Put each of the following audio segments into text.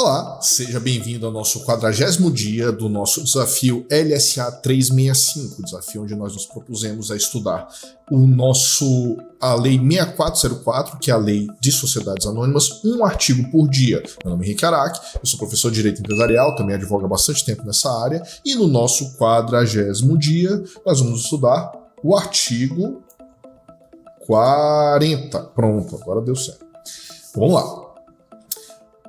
Olá, seja bem-vindo ao nosso 40º dia do nosso desafio LSA 365, desafio onde nós nos propusemos a estudar a Lei 6404, que é a Lei de Sociedades Anônimas, um artigo por dia. Meu nome é Henrique Araque, eu sou professor de Direito Empresarial, também advogo há bastante tempo nessa área, e no nosso 40º dia nós vamos estudar o artigo 40. Pronto, agora deu certo. Vamos lá.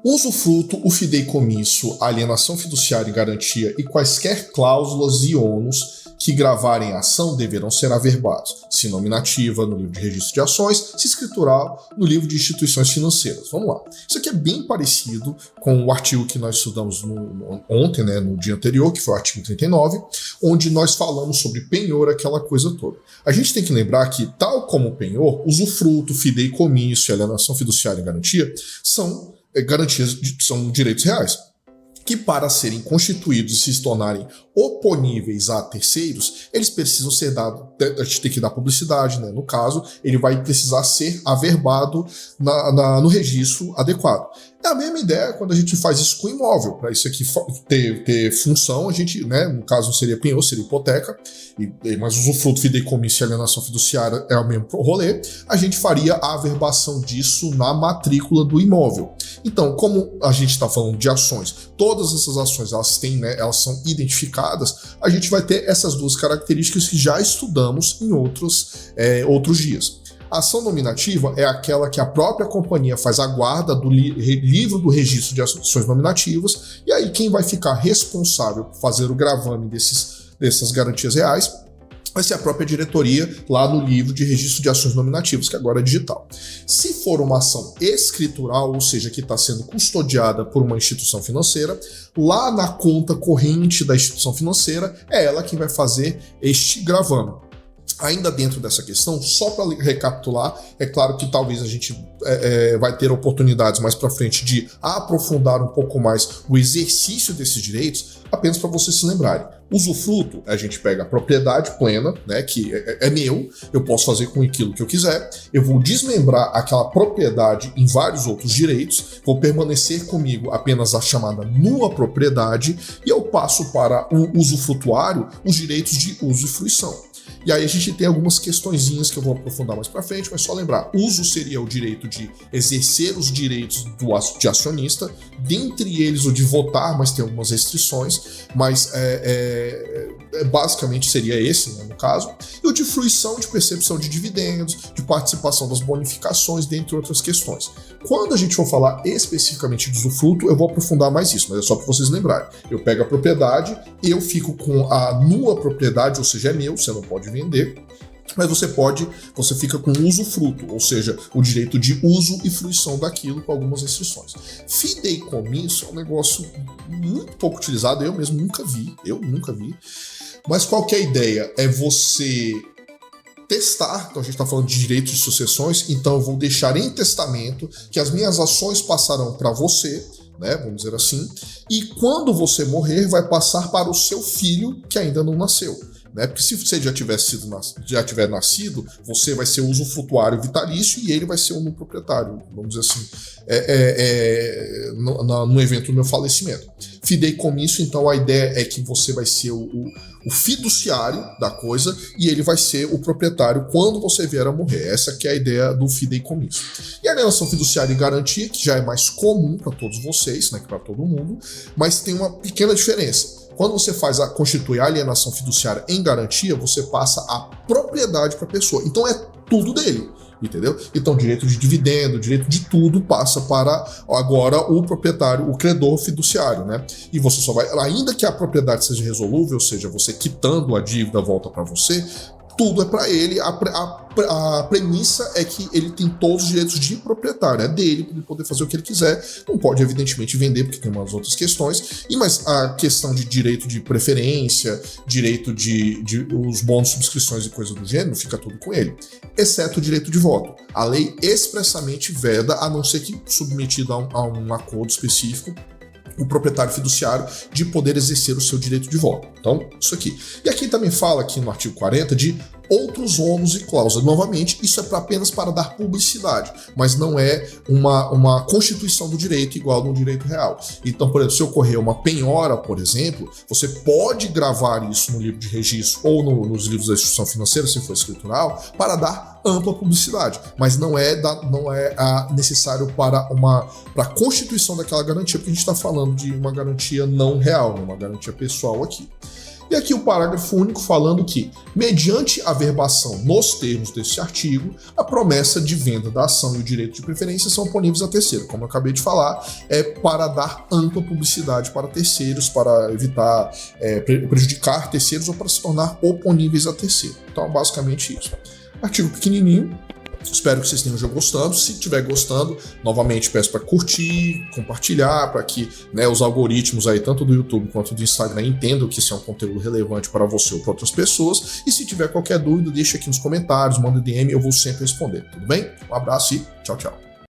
Usufruto, o fideicomisso, a alienação fiduciária e garantia e quaisquer cláusulas e ônus que gravarem a ação deverão ser averbados, se nominativa, no livro de registro de ações, se escritural, no livro de instituições financeiras. Vamos lá. Isso aqui é bem parecido com o artigo que nós estudamos ontem, no dia anterior, que foi o artigo 39, onde nós falamos sobre penhor, aquela coisa toda. A gente tem que lembrar que, tal como o penhor, usufruto, fideicomisso e alienação fiduciária e garantia são são direitos reais, que para serem constituídos e se tornarem oponíveis a terceiros, eles precisam ser dados, a gente tem que dar publicidade, no caso, ele vai precisar ser averbado no registro adequado. É a mesma ideia quando a gente faz isso com imóvel. Para isso aqui ter função, a gente, no caso seria penhor, seria hipoteca, mas usufruto, fideicomisso e alienação fiduciária é o mesmo rolê, a gente faria a averbação disso na matrícula do imóvel. Então, como a gente está falando de ações, todas essas ações elas são identificadas, a gente vai ter essas duas características que já estudamos em outros dias. A ação nominativa é aquela que a própria companhia faz a guarda do livro do registro de ações nominativas, e aí quem vai ficar responsável por fazer o gravame dessas garantias reais vai ser a própria diretoria lá no livro de registro de ações nominativas, que agora é digital. Se for uma ação escritural, ou seja, que está sendo custodiada por uma instituição financeira, lá na conta corrente da instituição financeira, é ela quem vai fazer este gravame. Ainda dentro dessa questão, só para recapitular, é claro que talvez a gente vai ter oportunidades mais para frente de aprofundar um pouco mais o exercício desses direitos, apenas para vocês se lembrarem. Usufruto, a gente pega a propriedade plena, que é meu, eu posso fazer com aquilo que eu quiser, eu vou desmembrar aquela propriedade em vários outros direitos, vou permanecer comigo apenas a chamada nua propriedade, e eu passo para o usufrutuário os direitos de uso e fruição. E aí a gente tem algumas questõezinhas que eu vou aprofundar mais para frente, mas só lembrar, uso seria o direito de exercer os direitos de acionista, dentre eles o de votar, mas tem algumas restrições, mas basicamente seria esse, no caso, e o de fruição, de percepção de dividendos, de participação das bonificações, dentre outras questões. Quando a gente for falar especificamente de usufruto, eu vou aprofundar mais isso, mas é só para vocês lembrarem. Eu pego a propriedade, eu fico com a nua propriedade, ou seja, é meu, você não pode vender, mas você fica com usufruto, ou seja, o direito de uso e fruição daquilo com algumas restrições. Fideicomisso é um negócio muito pouco utilizado, eu mesmo nunca vi, mas qual que é a ideia? É você testar, então a gente está falando de direitos de sucessões, então eu vou deixar em testamento que as minhas ações passarão para você, vamos dizer assim, e quando você morrer vai passar para o seu filho que ainda não nasceu. Porque se você já tiver nascido, você vai ser o usufrutuário vitalício e ele vai ser o proprietário, vamos dizer assim, no evento do meu falecimento. Fideicomisso, então a ideia é que você vai ser o fiduciário da coisa e ele vai ser o proprietário quando você vier a morrer. Essa que é a ideia do fideicomisso. E a alienação fiduciária e garantia, que já é mais comum para todos vocês, para todo mundo, mas tem uma pequena diferença. Quando você constitui a alienação fiduciária em garantia, você passa a propriedade para a pessoa. Então é tudo dele, entendeu? Então direito de dividendo, direito de tudo passa para agora o proprietário, o credor fiduciário, E você só vai, ainda que a propriedade seja resolúvel, ou seja, você quitando a dívida volta para você, tudo é para ele, a premissa é que ele tem todos os direitos de proprietário, é dele, para ele poder fazer o que ele quiser, não pode evidentemente vender, porque tem umas outras questões, mas a questão de direito de preferência, direito de os bônus, subscrições e coisa do gênero, fica tudo com ele, exceto o direito de voto. A lei expressamente veda, a não ser que submetido a um acordo específico, o proprietário fiduciário de poder exercer o seu direito de voto. Então, isso aqui. E aqui também fala, aqui no artigo 40, de outros ônus e cláusulas. Novamente, isso é apenas para dar publicidade, mas não é uma constituição do direito igual no direito real. Então, por exemplo, se ocorrer uma penhora, por exemplo, você pode gravar isso no livro de registro ou nos livros da instituição financeira, se for escritural, para dar ampla publicidade, mas não é necessário para a constituição daquela garantia, porque a gente está falando de uma garantia não real, uma garantia pessoal aqui. E aqui o parágrafo único falando que, mediante a verbação nos termos deste artigo, a promessa de venda da ação e o direito de preferência são oponíveis a terceiro. Como eu acabei de falar, é para dar ampla publicidade para terceiros, para evitar prejudicar terceiros ou para se tornar oponíveis a terceiro. Então, basicamente isso. Artigo pequenininho. Espero que vocês tenham já gostando. Se estiver gostando, novamente peço para curtir, compartilhar, para que os algoritmos aí, tanto do YouTube quanto do Instagram, entendam que isso é um conteúdo relevante para você ou para outras pessoas. E se tiver qualquer dúvida, deixa aqui nos comentários, manda DM, eu vou sempre responder. Tudo bem? Um abraço e tchau, tchau.